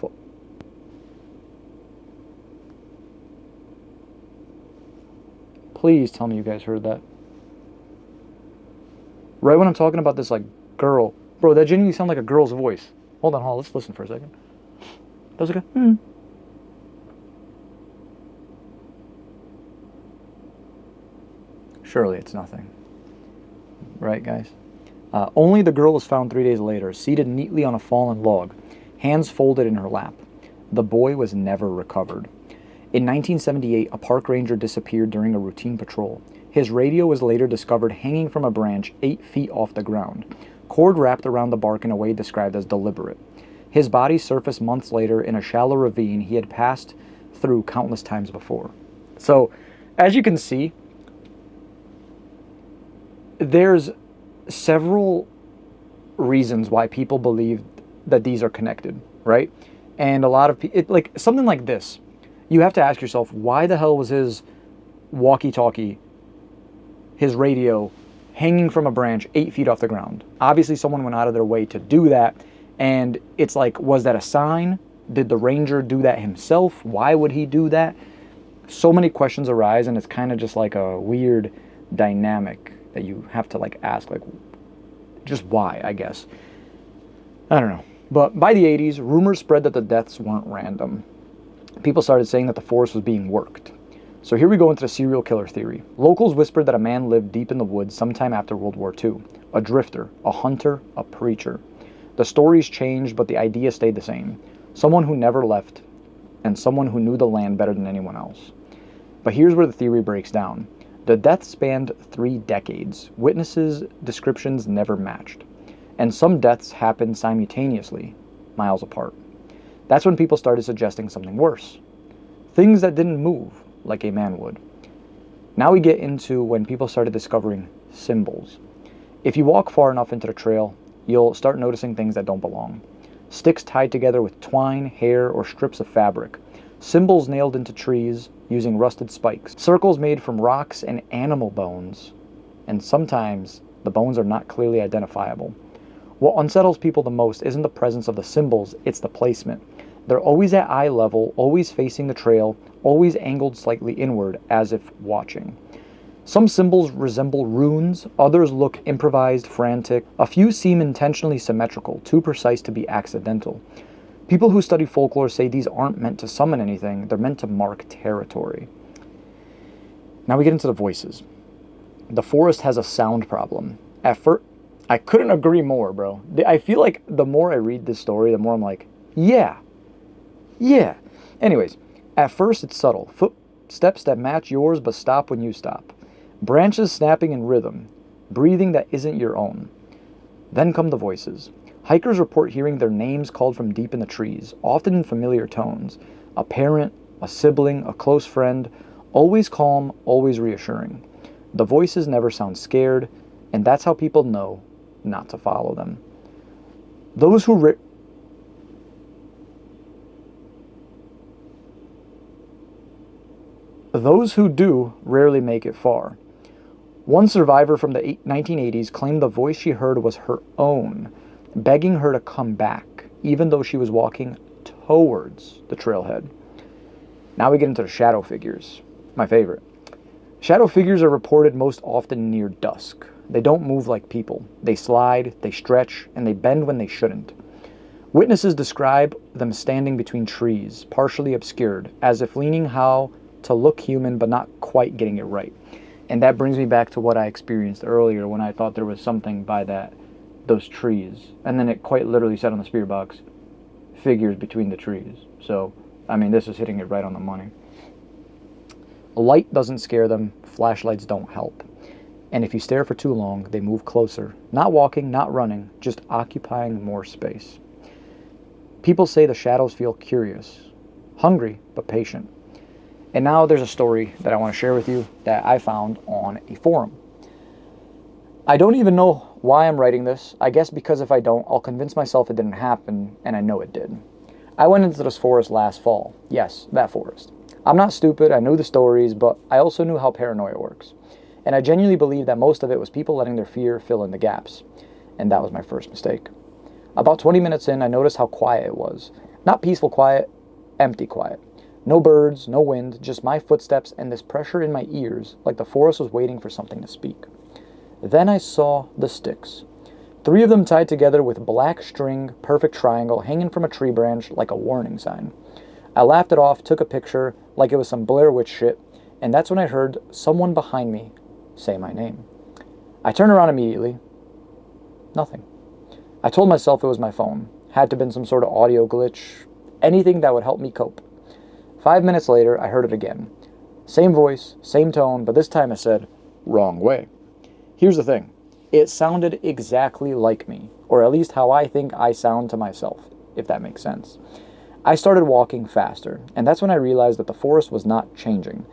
Please tell me you guys heard that. Right when I'm talking about this, like, girl. Bro, that genuinely sounded like a girl's voice. Hold on, let's listen for a second. That was like a, Surely it's nothing. Right, guys? Only the girl was found 3 days later, seated neatly on a fallen log, hands folded in her lap. The boy was never recovered. In 1978, a park ranger disappeared during a routine patrol. His radio was later discovered hanging from a branch 8 feet off the ground, cord wrapped around the bark in a way described as deliberate. His body surfaced months later in a shallow ravine he had passed through countless times before. So, as you can see, there's several reasons why people believe that these are connected, right? And a lot of people, like something like this, you have to ask yourself, why the hell was his walkie-talkie, his radio, hanging from a branch 8 feet off the ground? Obviously, someone went out of their way to do that, and it's like, was that a sign? Did the ranger do that himself? Why would he do that? So many questions arise, and it's kind of just like a weird dynamic that you have to like ask, like, just why, I guess. I don't know. But by the 80s, rumors spread that the deaths weren't random. People started saying that the forest was being worked. So here we go into the serial killer theory. Locals whispered that a man lived deep in the woods sometime after World War II. A drifter, a hunter, a preacher. The stories changed, but the idea stayed the same. Someone who never left, and someone who knew the land better than anyone else. But here's where the theory breaks down. The death spanned 3 decades. Witnesses' descriptions never matched. And some deaths happened simultaneously, miles apart. That's when people started suggesting something worse. Things that didn't move, like a man would. Now we get into when people started discovering symbols. If you walk far enough into the trail, you'll start noticing things that don't belong. Sticks tied together with twine, hair, or strips of fabric. Symbols nailed into trees using rusted spikes. Circles made from rocks and animal bones. And sometimes the bones are not clearly identifiable. What unsettles people the most isn't the presence of the symbols, it's the placement. They're always at eye level, always facing the trail, always angled slightly inward, as if watching. Some symbols resemble runes, others look improvised, frantic. A few seem intentionally symmetrical, too precise to be accidental. People who study folklore say these aren't meant to summon anything, they're meant to mark territory. Now we get into the voices. The forest has a sound problem. At first, I couldn't agree more, bro. I feel like the more I read this story, the more I'm like, yeah. Anyways, at first it's subtle. Footsteps that match yours but stop when you stop. Branches snapping in rhythm. Breathing that isn't your own. Then come the voices. Hikers report hearing their names called from deep in the trees, often in familiar tones. A parent, a sibling, a close friend, always calm, always reassuring. The voices never sound scared, and that's how people know not to follow them. Those who do rarely make it far. One survivor from the 1980s claimed the voice she heard was her own, begging her to come back, even though she was walking towards the trailhead. Now we get into the shadow figures, my favorite. Shadow figures are reported most often near dusk. They don't move like people. They slide, they stretch, and they bend when they shouldn't. Witnesses describe them standing between trees, partially obscured, as if leaning how to look human but not quite getting it right. And that brings me back to what I experienced earlier when I thought there was something by those trees. And then it quite literally said on the spirit box, figures between the trees. So, I mean, this is hitting it right on the money. Light doesn't scare them. Flashlights don't help. And if you stare for too long, they move closer. Not walking, not running, just occupying more space. People say the shadows feel curious, hungry, but patient. And now there's a story that I want to share with you that I found on a forum. I don't even know why I'm writing this. I guess because if I don't, I'll convince myself it didn't happen, and I know it did. I went into this forest last fall. Yes, that forest. I'm not stupid, I knew the stories, but I also knew how paranoia works. And I genuinely believe that most of it was people letting their fear fill in the gaps. And that was my first mistake. About 20 minutes in, I noticed how quiet it was. Not peaceful quiet, empty quiet. No birds, no wind, just my footsteps and this pressure in my ears, like the forest was waiting for something to speak. Then I saw the sticks. 3 of them tied together with black string, perfect triangle, hanging from a tree branch like a warning sign. I laughed it off, took a picture, like it was some Blair Witch shit, and that's when I heard someone behind me say my name. I turned around immediately. Nothing. I told myself it was my phone. Had to have been some sort of audio glitch. Anything that would help me cope. 5 minutes later, I heard it again. Same voice, same tone, but this time I said, wrong way. Here's the thing. It sounded exactly like me, or at least how I think I sound to myself, if that makes sense. I started walking faster, and that's when I realized that the forest was not changing.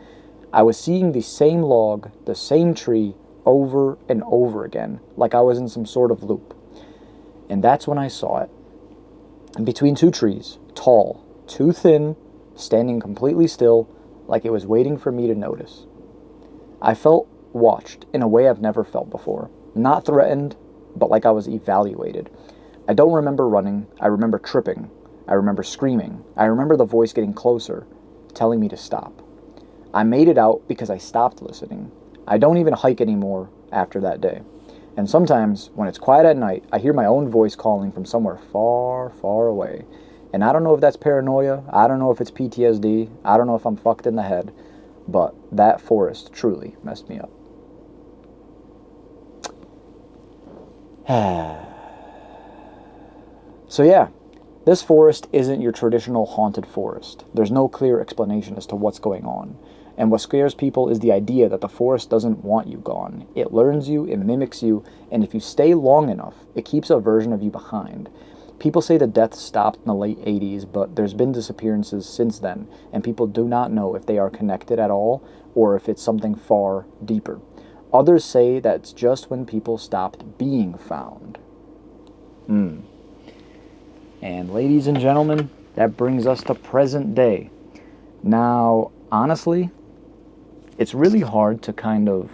I was seeing the same log, the same tree, over and over again, like I was in some sort of loop. And that's when I saw it. Between 2 trees, tall, too thin, standing completely still, like it was waiting for me to notice. I felt watched in a way I've never felt before. Not threatened, but like I was evaluated. I don't remember running. I remember tripping. I remember screaming. I remember the voice getting closer, telling me to stop. I made it out because I stopped listening. I don't even hike anymore after that day. And sometimes, when it's quiet at night, I hear my own voice calling from somewhere far, far away. And I don't know if that's paranoia, I don't know if it's PTSD, I don't know if I'm fucked in the head, but that forest truly messed me up. So yeah, this forest isn't your traditional haunted forest. There's no clear explanation as to what's going on. And what scares people is the idea that the forest doesn't want you gone. It learns you, it mimics you, and if you stay long enough, it keeps a version of you behind. People say the deaths stopped in the late 80s, but there's been disappearances since then, and people do not know if they are connected at all, or if it's something far deeper. Others say that it's just when people stopped being found. And ladies and gentlemen, that brings us to present day. Now, honestly, it's really hard to kind of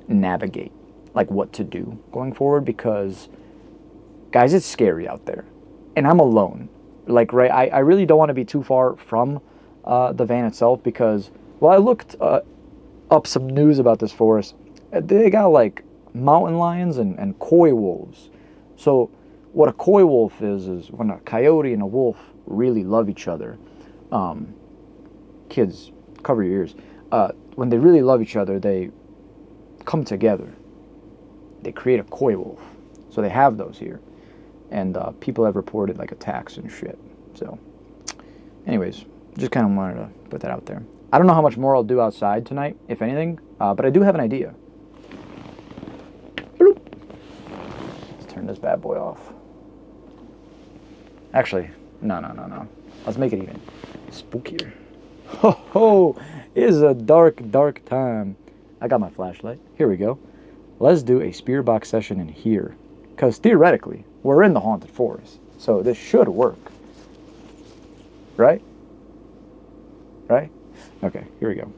navigate, like what to do going forward, because, guys, it's scary out there. And I'm alone. Like, right, I really don't want to be too far from the van itself because, well, I looked up some news about this forest. They got, like, mountain lions and coy wolves. So what a coy wolf is when a coyote and a wolf really love each other. Kids, cover your ears. When they really love each other, they come together. They create a coy wolf. So they have those here. And people have reported like attacks and shit. So anyways, just kind of wanted to put that out there. I don't know how much more I'll do outside tonight, if anything, but I do have an idea. Bloop. Let's turn turn this bad boy off. Actually, no. Let's make it even spookier. Ho ho! It is a dark, dark time. I got my flashlight. Here we go. Let's do a spirit box session in here. Because theoretically, we're in the haunted forest. So this should work. Right? Right? Okay, here we go.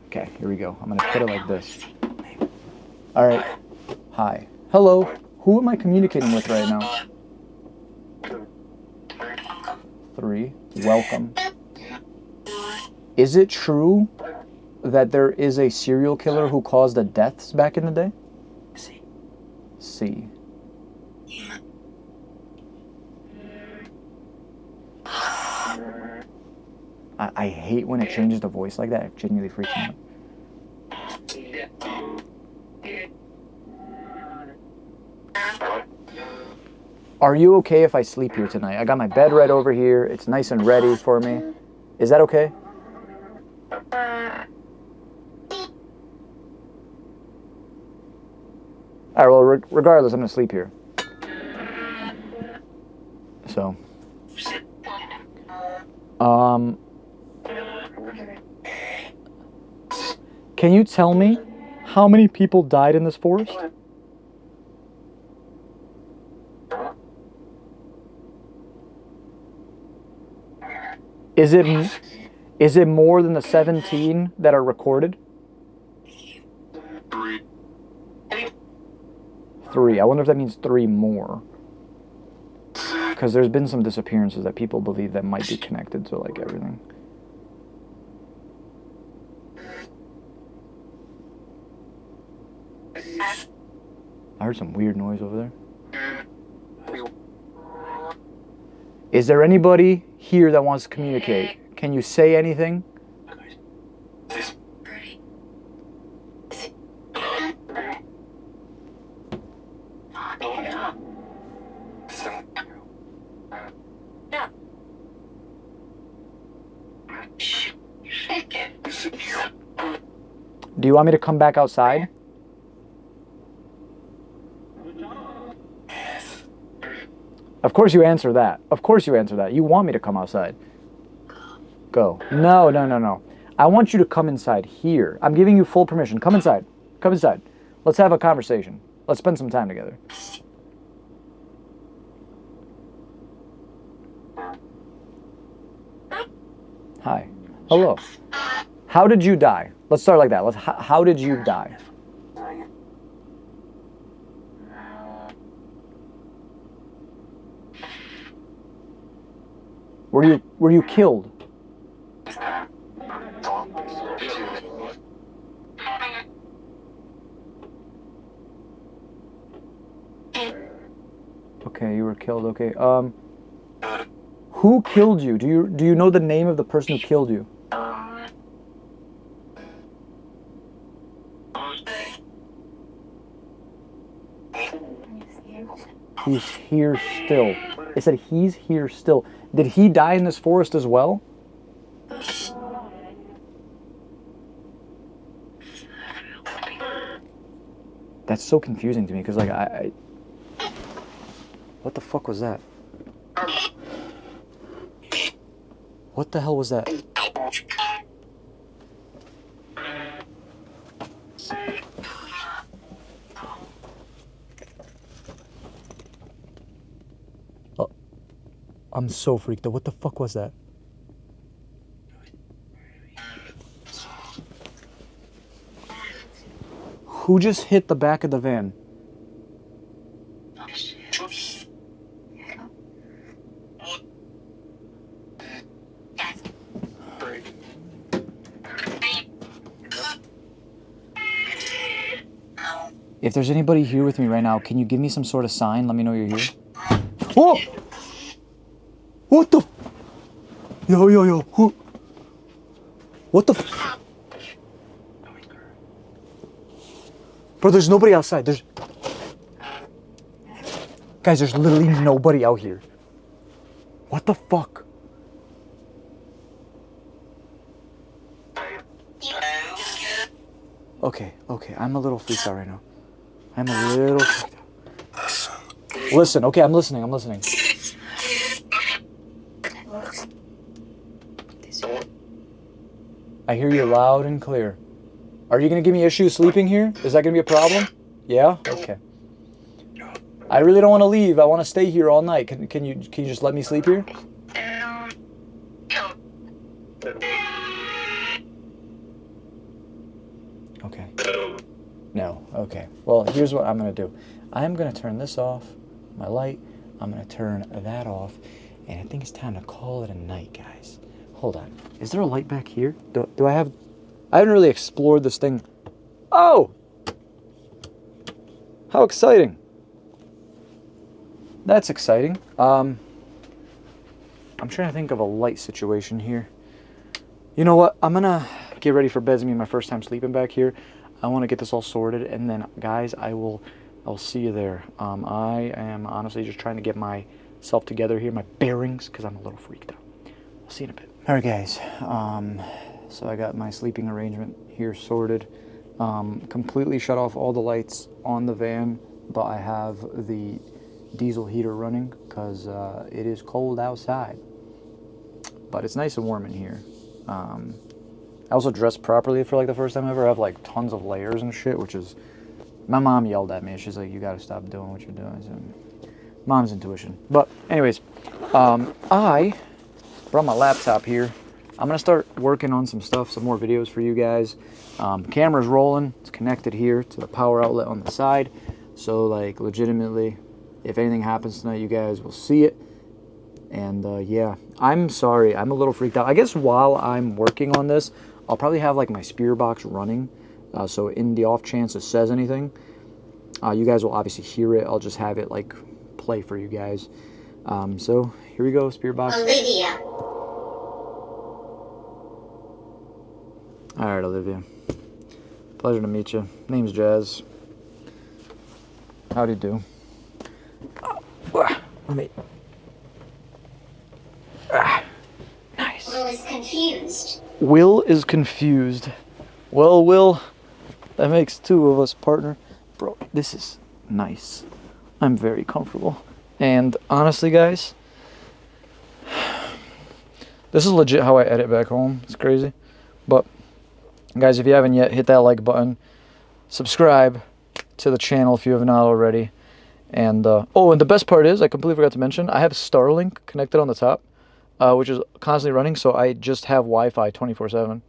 Okay, here we go. I'm going to put it like this. All right. Hi. Hello. Who am I communicating with right now? 3. Welcome. Is it true that there is a serial killer who caused the deaths back in the day? C. I hate when it changes the voice like that. It genuinely freaks me out. Are you okay if I sleep here tonight? I got my bed right over here. It's nice and ready for me. Is that okay? All right, well, regardless, I'm going to sleep here. So. Can you tell me how many people died in this forest? Is it more than the 17 that are recorded? 3. I wonder if that means 3 more. Because there's been some disappearances that people believe that might be connected to like everything. I heard some weird noise over there. Is there anybody here that wants to communicate? Can you say anything? Do you want me to come back outside? Of course you answer that. Of course you answer that. You want me to come outside. Go. No. I want you to come inside here. I'm giving you full permission. Come inside. Come inside. Let's have a conversation. Let's spend some time together. Hi. Hello. How did you die? Let's start like that. How did you die? Were you killed? Okay, you were killed. Okay. Who killed you? Do you know the name of the person who killed you? He's here still. It said he's here still. Did he die in this forest as well? That's so confusing to me because, like, I what the fuck was that? What the hell was that? Oh, I'm so freaked out. What the fuck was that? Who just hit the back of the van? If there's anybody here with me right now, can you give me some sort of sign? Let me know you're here. Whoa! What the? Yo. Who? What the? Bro, there's nobody outside. Guys, there's literally nobody out here. What the fuck? Okay, okay. I'm a little freaked out right now. I'm a little freaked out. Listen, okay, I'm listening, I'm listening. I hear you loud and clear. Are you gonna give me issues sleeping here? Is that gonna be a problem? Yeah? Okay. I really don't want to leave. I want to stay here all night. Can you just let me sleep here? Okay. No. Okay. Well, here's what I'm gonna do. I'm gonna turn this off, my light. I'm gonna turn that off, and I think it's time to call it a night, guys. Hold on. Is there a light back here? Do I have? I haven't really explored this thing. Oh! How exciting! That's exciting. I'm trying to think of a light situation here. You know what? I'm gonna get ready for bed. It's gonna be my first time sleeping back here. I want to get this all sorted, and then, guys, I'll see you there. I am honestly just trying to get myself together here, my bearings, because I'm a little freaked out. I'll see you in a bit. All right, guys. So I got my sleeping arrangement here sorted. Completely shut off all the lights on the van, but I have the diesel heater running because it is cold outside. But it's nice and warm in here. I also dressed properly for like the first time ever. I have like tons of layers and shit, which is... My mom yelled at me. She's like, you gotta stop doing what you're doing. I said, mom's intuition. But anyways, I brought my laptop here. I'm gonna start working on some stuff, some more videos for you guys. Camera's rolling. It's connected here to the power outlet on the side. So like legitimately, if anything happens tonight, you guys will see it. And yeah, I'm sorry. I'm a little freaked out. I guess while I'm working on this, I'll probably have like my spear box running. So in the off chance it says anything, you guys will obviously hear it. I'll just have it like play for you guys. So here we go, spear box. Olivia. All right, Olivia. Pleasure to meet you. Name's Jazz. Howdy do. Let me. Nice. Will is confused. Will is confused. Well, Will, that makes two of us, partner. Bro, this is nice. I'm very comfortable. And honestly, guys, this is legit how I edit back home. It's crazy. But, guys, if you haven't yet, hit that like button. Subscribe to the channel if you have not already. And, oh, and the best part is, I completely forgot to mention, I have Starlink connected on the top, which is constantly running, so I just have Wi-Fi 24/7.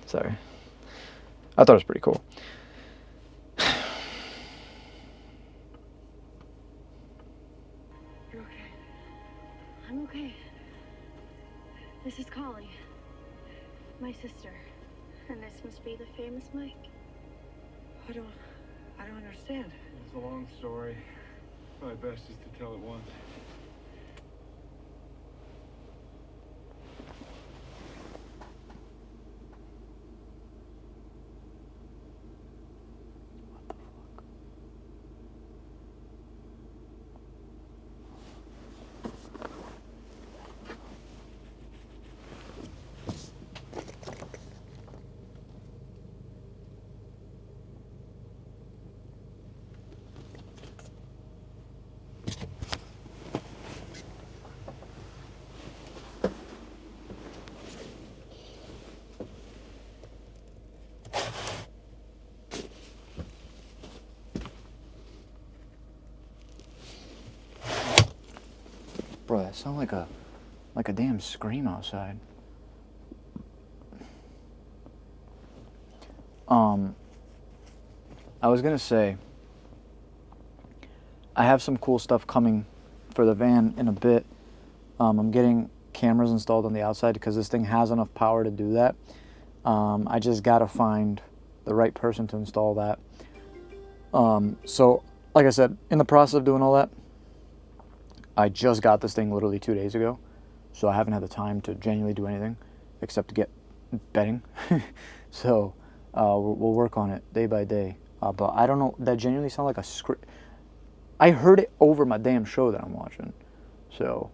Sorry. I thought it was pretty cool. You're okay. I'm okay. This is Collie, my sister. And this must be the famous Mike. I don't understand. It's a long story. Probably best is to tell it once. Bro, that sounds like a damn scream outside. I was gonna say, I have some cool stuff coming for the van in a bit. I'm getting cameras installed on the outside because this thing has enough power to do that. I just gotta find the right person to install that. So, like I said, in the process of doing all that, I just got this thing literally 2 days ago, so I haven't had the time to genuinely do anything except to get bedding. So we'll work on it day by day. But I don't know, that genuinely sounded like a script. I heard it over my damn show that I'm watching. So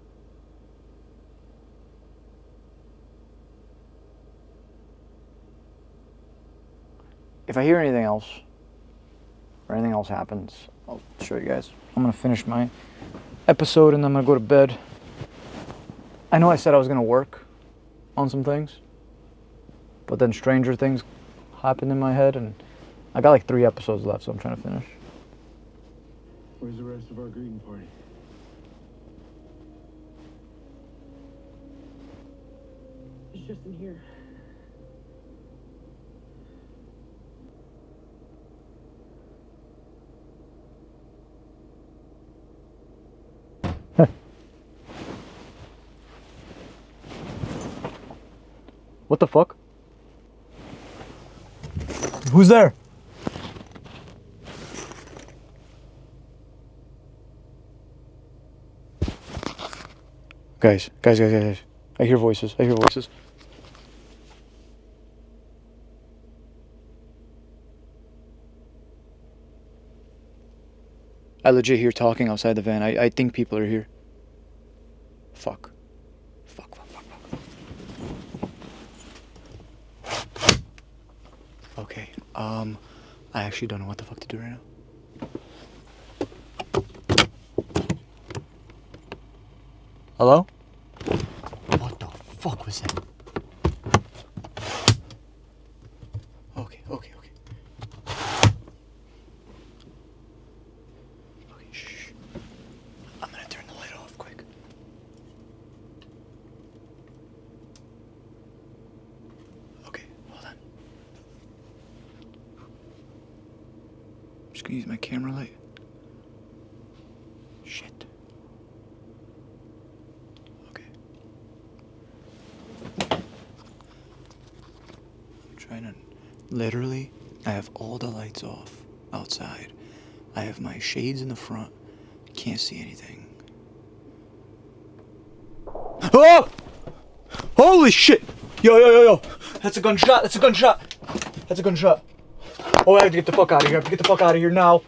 if I hear anything else, or anything else happens, I'll show you guys. I'm gonna finish my episode and then I'm gonna go to bed. I know I said I was gonna work on some things, but then stranger things happened in my head, and I got like 3 episodes left, so I'm trying to finish. Where's the rest of our greeting party? It's just in here. What the fuck? Who's there? Guys. I hear voices. I legit hear talking outside the van. I think people are here. Fuck. Okay, I actually don't know what the fuck to do right now. Hello? What the fuck was that? Okay. Okay, shh. I'm gonna turn the light off quick. Okay, hold on. I'm just gonna use my camera light. Shit. Okay. I'm trying to... Literally, I have all the lights off outside. I have my shades in the front. Can't see anything. Oh! Holy shit! Yo. That's a gunshot. Oh, I have to get the fuck out of here. Now.